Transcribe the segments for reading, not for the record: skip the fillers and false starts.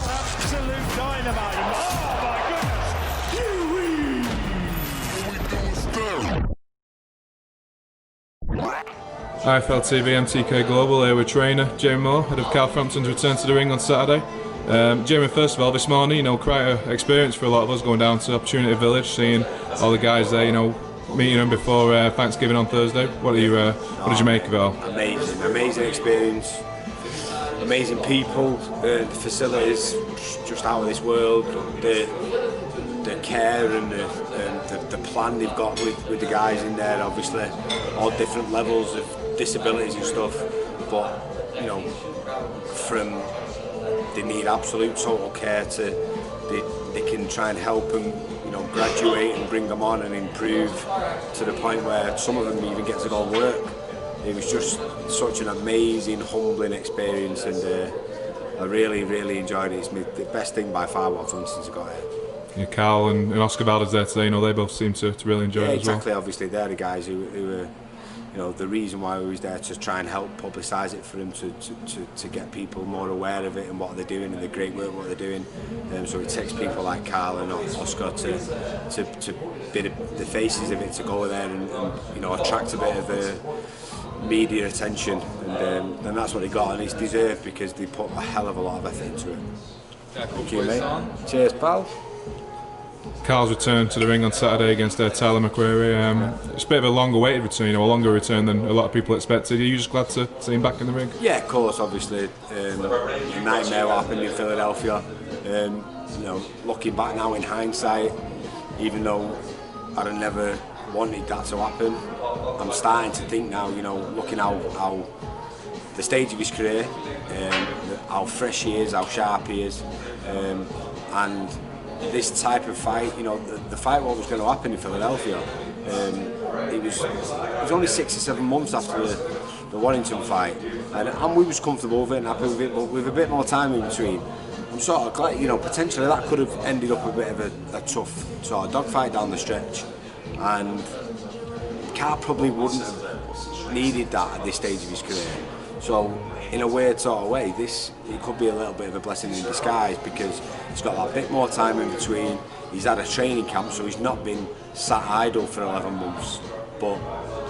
Absolute dynamite. Oh my goodness. IFL-TV MTK Global here with trainer Jamie Moore, head of Frampton's return to the ring on Saturday. Jamie, first of all, this morning, quite an experience for a lot of us going down to Opportunity Village, seeing all the guys there, meeting them before Thanksgiving on Thursday. What did you make of it all? Amazing experience, amazing people, the facilities just out of this world, the care and the plan they've got with the guys in there, obviously all different levels of disabilities and stuff, but from they need absolute total care to they can try and help and graduate and bring them on and improve to the point where some of them even get to go and work. It was just such an amazing, humbling experience, and I really enjoyed it. It's the best thing by far what I've done since I got here. Yeah, Carl and Oscar Balder's there today. They both seem to really enjoy it as exactly. well. Obviously, they're the guys who are, the reason why we was there, to try and help publicise it for them, to get people more aware of it and what they're doing and the great work what they're doing. So it takes people like Carl and Oscar to be the faces of it, to go there and attract a bit of media attention, and that's what they got, and it's deserved because they put a hell of a lot of effort into it. Thank you, mate. Cheers, pal. Carl's return to the ring on Saturday against Tyler McQuarrie. It's a bit of a longer awaited return, a longer return than a lot of people expected. Are you just glad to see him back in the ring? Yeah, of course. Obviously, a nightmare what happened in Philadelphia. Looking back now in hindsight, even though I'd have never wanted that to happen, I'm starting to think now, looking how the stage of his career, how fresh he is, how sharp he is, and this type of fight, the fight what was going to happen in Philadelphia, it was only 6 or 7 months after the Warrington fight, and we was comfortable with it and happy with it, but with a bit more time in between, I'm sort of glad, potentially that could have ended up a bit of a tough sort of dogfight down the stretch, and Carl probably wouldn't have needed that at this stage of his career. So in a weird sort of way, it could be a little bit of a blessing in disguise, because he's got that bit more time in between. He's had a training camp, so he's not been sat idle for 11 months, but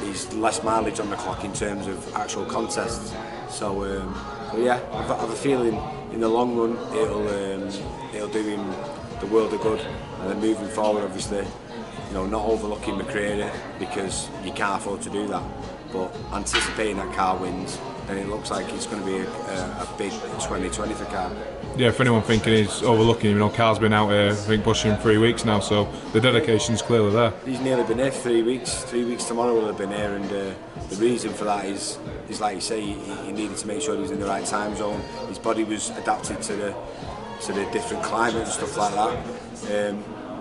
he's less mileage on the clock in terms of actual contests. So yeah, I have a feeling in the long run it'll do him the world of good, and then moving forward, obviously, not overlooking McQuarrie, because you can't afford to do that, but anticipating that Carl wins, then it looks like it's going to be a big 2020 for Carl. Yeah, for anyone thinking he's overlooking, Carl's been out here, I think, pushing 3 weeks now, so the dedication's clearly there. He's nearly been here for 3 weeks. 3 weeks tomorrow will have been here, and the reason for that is like you say, he needed to make sure he was in the right time zone. His body was adapted to the different climate and stuff like that.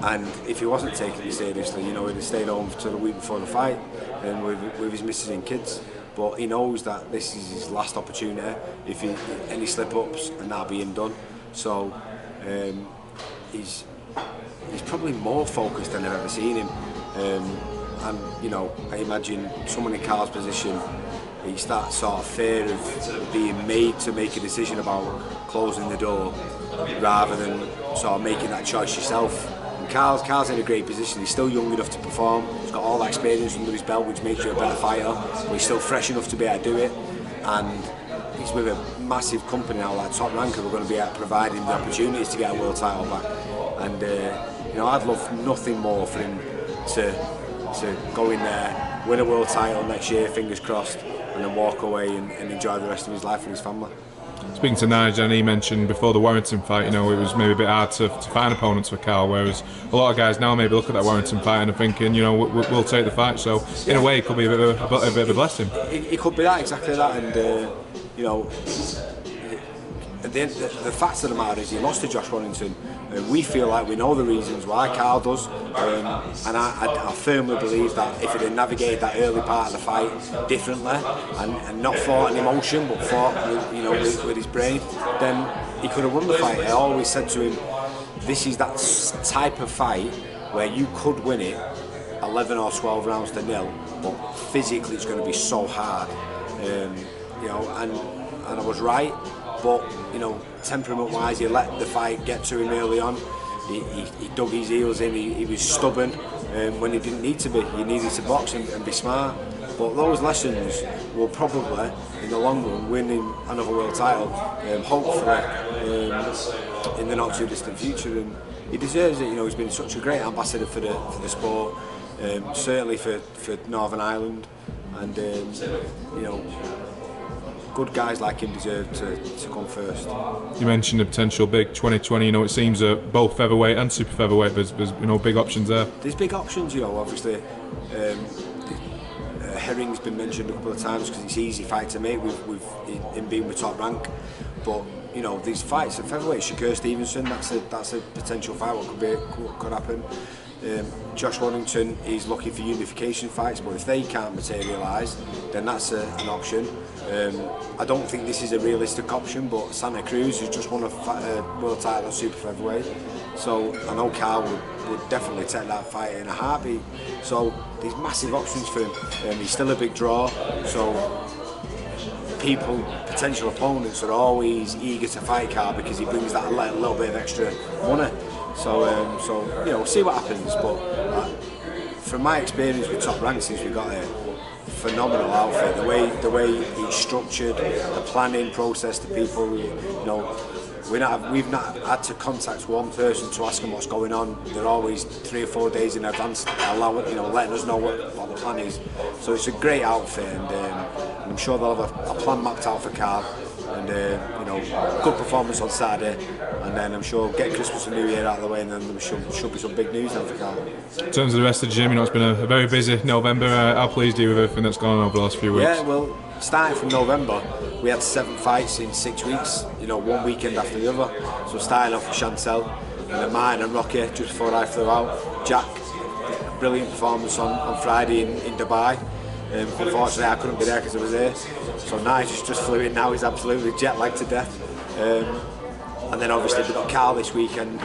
And if he wasn't taking it seriously, he'd have stayed home till the week before the fight, and with his missus and kids. But he knows that this is his last opportunity. If any slip-ups, and that'll be him done. So he's probably more focused than I've ever seen him. And I imagine someone in Carl's position, it's that sort of fear of being made to make a decision about closing the door, rather than sort of making that choice yourself. And Carl's in a great position. He's still young enough to perform. He's got all that experience under his belt, which makes you a better fighter. But he's still fresh enough to be able to do it. And he's with a massive company now, like Top Rank, who are going to be able to provide him the opportunities to get a world title back. And I'd love nothing more for him to go in there, win a world title next year, fingers crossed, and then walk away and enjoy the rest of his life with his family. Speaking to Nigel, he mentioned before the Warrington fight, it was maybe a bit hard to find opponents for Carl, whereas a lot of guys now maybe look at that Warrington fight and are thinking, we'll take the fight. So in a way, it could be a bit of a blessing. It could be that, exactly that, and the fact of the matter is he lost to Josh Warrington. We feel like we know the reasons why, Carl does, and I firmly believe that if he had navigated that early part of the fight differently and not fought in emotion but fought with his brain, then he could have won the fight. I always said to him, this is that type of fight where you could win it 11 or 12 rounds to nil, but physically it's going to be so hard, and I was right. but you know, temperament-wise, he let the fight get to him early on. He dug his heels in. He was stubborn when he didn't need to be. He needed to box and be smart. But those lessons will probably, in the long run, win him another world title, hopefully in the not too distant future. And he deserves it. You know, he's been such a great ambassador for the sport, certainly for Northern Ireland, and you know, good guys like him deserve to come first. You mentioned a potential big 2020. You know, it seems that both featherweight and super featherweight, there's you know, big options there. There's big options, you know. Obviously, Herring's been mentioned a couple of times because it's an easy fight to make with him being with Top Rank. But you know, these fights at featherweight, Shakur Stevenson, that's a potential fight. What could happen? Josh Warrington is looking for unification fights, but if they can't materialise, then that's an option. I don't think this is a realistic option, but Santa Cruz has just won a world title at super featherweight, so I know Carl would definitely take that fight in a heartbeat. So there's massive options for him. He's still a big draw, so potential opponents are always eager to fight Carl because he brings that little bit of extra money. So you know, we'll see what happens. But from my experience with Top Rank since we got here, phenomenal outfit. The way he's structured, the planning process, the people. You know, we've not had to contact one person to ask them what's going on. They're always 3 or 4 days in advance, letting us know what the plan is. So it's a great outfit, and I'm sure they'll have a plan mapped out for Carl. And you know, good performance on Saturday, and then I'm sure get Christmas and New Year out of the way, and then there should be some big news then for Carl. In terms of the rest of the gym, you know, it's been a very busy November. How pleased are you with everything that's gone on over the last few weeks? Yeah, well, starting from November, we had 7 fights in 6 weeks. You know, one weekend after the other. So starting off with Chantel, and then mine and Rocky just before I flew out. Jack, brilliant performance on Friday in Dubai. Unfortunately, I couldn't be there because I was there. So Nigel just flew in now. He's absolutely jet lagged to death. And then obviously we've got Carl this weekend,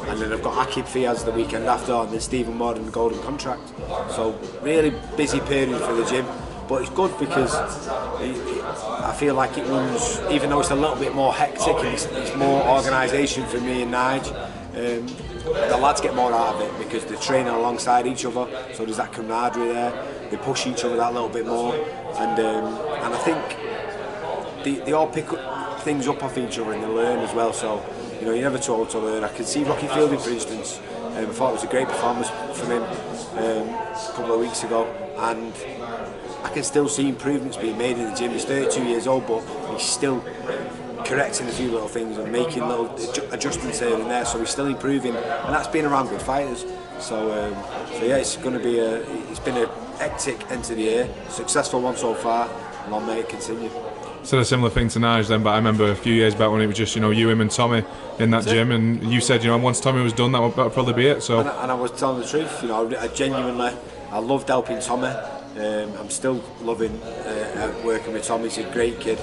and then I've got Akib Fiaz the weekend after, and then Stephen Morden Golden Contract. So really busy period for the gym, but it's good because I feel like it runs, even though it's a little bit more hectic and it's more organisation for me and Nigel. The lads get more out of it because they're training alongside each other, so there's that camaraderie there. They push each other that little bit more, and I think they all pick things up off each other and they learn as well. So you know, you're never too old to learn. I can see Rocky Fielding, for instance. I thought it was a great performance from him a couple of weeks ago, and I can still see improvements being made in the gym. He's 32 years old, but he's still correcting a few little things and making little adjustments here and there, so he's still improving, and that's been around good fighters. So yeah, it's been a hectic end to the year, successful one so far, and long may it continue. Said a similar thing to Nige then, but I remember a few years back when it was just, you know, you, him and Tommy in that gym, and you said, you know, once Tommy was done, that would probably be it. So and I was telling the truth, you know, I loved helping Tommy. I'm still loving working with Tommy. He's a great kid,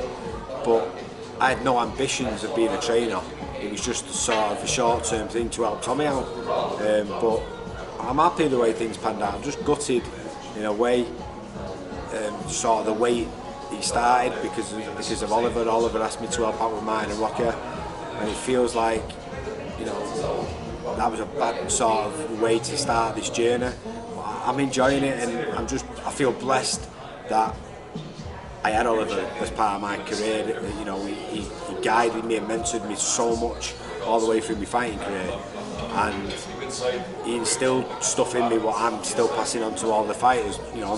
but I had no ambitions of being a trainer. It was just sort of a short-term thing to help Tommy out. But I'm happy the way things panned out. I'm just gutted in a way, sort of the way he started because of Oliver. Oliver asked me to help out with mine and Rocky, and it feels like, you know, that was a bad sort of way to start this journey. I'm enjoying it, and I feel blessed that I had Oliver as part of my career. You know, he guided me and mentored me so much all the way through my fighting career, and he instilled stuff in me what I'm still passing on to all the fighters. You know,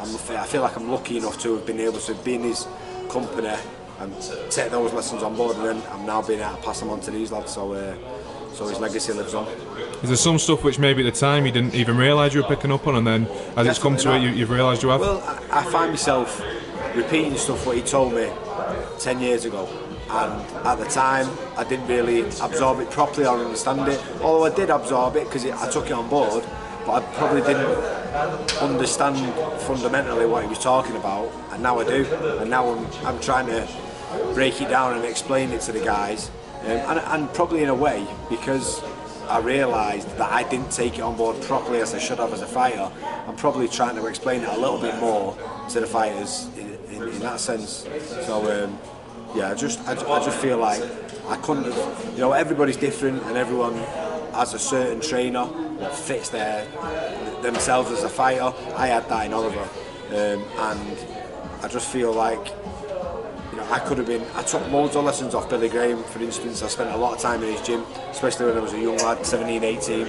I feel like I'm lucky enough to have been able to be in his company and take those lessons on board, and then I'm now being able to pass them on to these lads. So his legacy lives on. Is there some stuff which maybe at the time you didn't even realise you were picking up on, and then as it's come to it, you've realised you have? Well, I find myself repeating stuff what he told me 10 years ago, and at the time I didn't really absorb it properly or understand it, although I did absorb it because I took it on board, but I probably didn't understand fundamentally what he was talking about, and now I do, and now I'm trying to break it down and explain it to the guys, and probably in a way because I realised that I didn't take it on board properly as I should have as a fighter. I'm probably trying to explain it a little bit more to the fighters in that sense. So Yeah, I just feel like I couldn't have, you know, everybody's different and everyone has a certain trainer that fits themselves as a fighter. I had that in Oliver, and I just feel like, you know, I took loads of lessons off Billy Graham, for instance. I spent a lot of time in his gym, especially when I was a young lad, 17, 18,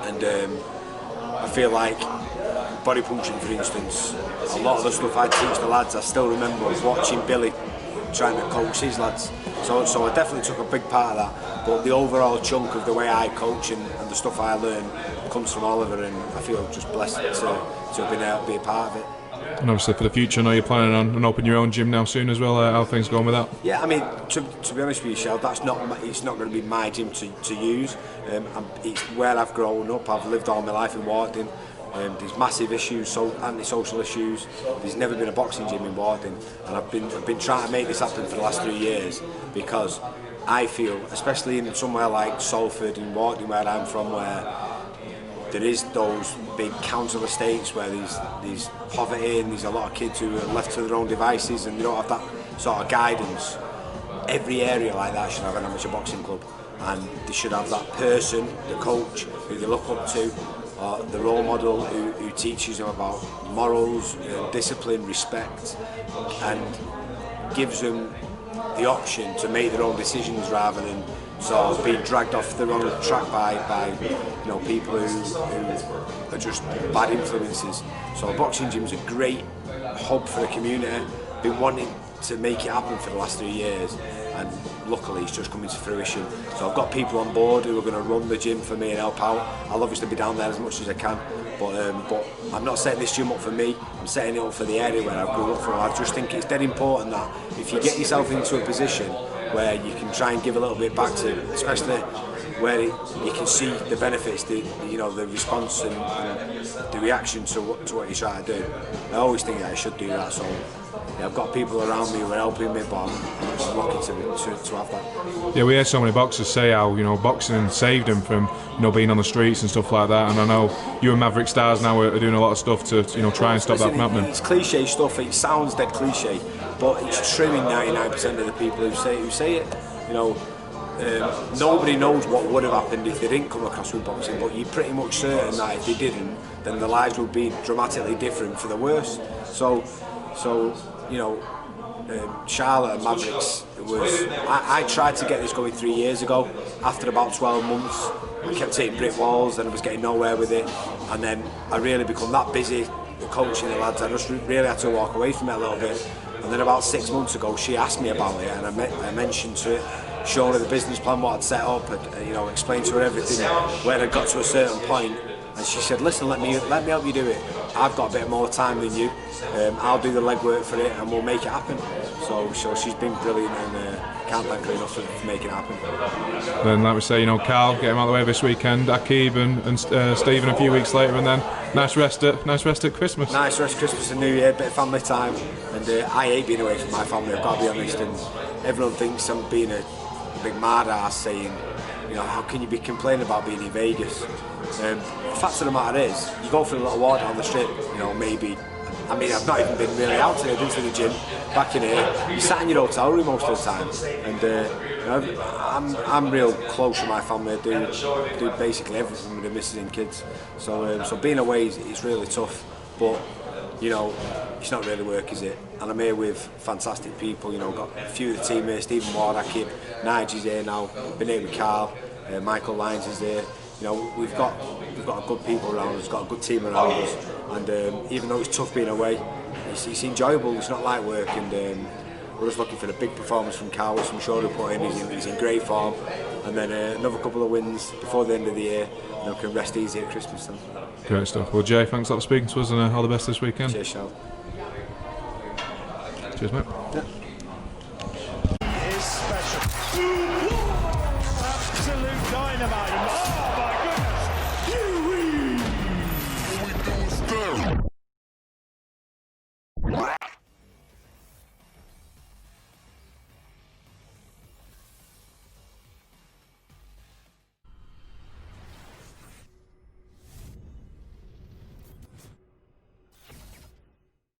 and I feel like body punching, for instance, a lot of the stuff I teach the lads, I still remember watching Billy trying to coach his lads. So I definitely took a big part of that, but the overall chunk of the way I coach and the stuff I learn comes from Oliver, and I feel just blessed to have been able to be a part of it. And obviously for the future, I know you're planning on opening your own gym now soon as well. How are things going with that? Yeah, I mean, to be honest with you, Shell, it's not going to be my gym to use. It's where I've grown up. I've lived all my life in Warrington. There's massive issues, anti-social issues. There's never been a boxing gym in Warrington, and I've been trying to make this happen for the last 3 years, because I feel, especially in somewhere like Salford and Warrington, where I'm from, where there is those big council estates where there's poverty and there's a lot of kids who are left to their own devices and they don't have that sort of guidance. Every area like that should have an amateur boxing club, and they should have that person, the coach, who they look up to, or the role model who teaches them about morals, discipline, respect, and gives them the option to make their own decisions rather than sort of being dragged off the wrong track by you know, people who are just bad influences. So a boxing gym is a great hub for the community. Been wanting to make it happen for the last 3 years, and luckily it's just coming to fruition. So I've got people on board who are going to run the gym for me and help out. I'll obviously be down there as much as I can, but I'm not setting this gym up for me, I'm setting it up for the area where I grew up from. I just think it's dead important that if you get yourself into a position where you can try and give a little bit back to, especially where you can see the benefits, the response and the reaction to what you try to do. I always think that I should do that. So yeah, I've got people around me who are helping me, but I'm just lucky to have that. Yeah, we hear so many boxers say how, you know, boxing saved them from, you know, being on the streets and stuff like that. And I know you and Maverick Stars now are doing a lot of stuff to, you know, try and stop that from happening. It's cliche stuff. It sounds dead cliche, but it's true in 99% of the people who say it. You know, nobody knows what would have happened if they didn't come across with boxing, but you're pretty much certain that if they didn't, then their lives would be dramatically different for the worse. So you know, Charlotte and Mavericks, I tried to get this going 3 years ago. After about 12 months, I kept hitting brick walls and I was getting nowhere with it. And then I really become that busy coaching the lads, I just really had to walk away from it a little bit. And then about 6 months ago, she asked me about it, and I mentioned to it, showing her the business plan, what I'd set up, and, you know, explained to her everything, when I got to a certain point. And she said, listen, let me help you do it. I've got a bit more time than you. I'll do the legwork for it and we'll make it happen. So she's been brilliant, and can't thank her enough for making it happen. Then, like we say, you know, Carl, get him out of the way this weekend. Akib and Stephen a few weeks later, and then nice rest at Christmas. Nice rest Christmas and New Year, bit of family time. And I hate being away from my family, I've got to be honest. And everyone thinks I'm being a big mad ass, saying, you know, how can you be complaining about being in Vegas? The fact of the matter is, you go for a little walk down the strip, you know, maybe. I mean, I've not even been really out today, I've been to the gym, back in here. You sat in your hotel room most of the time, and you know, I'm real close to my family. I do basically everything with the missus and kids. So being away is really tough, but you know, it's not really work, is it? And I'm here with fantastic people. You know, got a few of the team here, Stephen Ward, Akib, Nigel's here now. Been here with Carl, Michael Lyons is here. You know, we've got a good people around us, got a good team around us, and even though it's tough being away, it's enjoyable. It's not like work, and we're just looking for the big performance from Carl, which I'm sure he'll put in. He's in great form, and then another couple of wins before the end of the year, and then we can rest easy at Christmas time. Great stuff. Well, Jay, thanks a lot for speaking to us, and all the best this weekend. Cheers, Shal. Cheers, mate. Yeah. He is special. Absolute dynamite.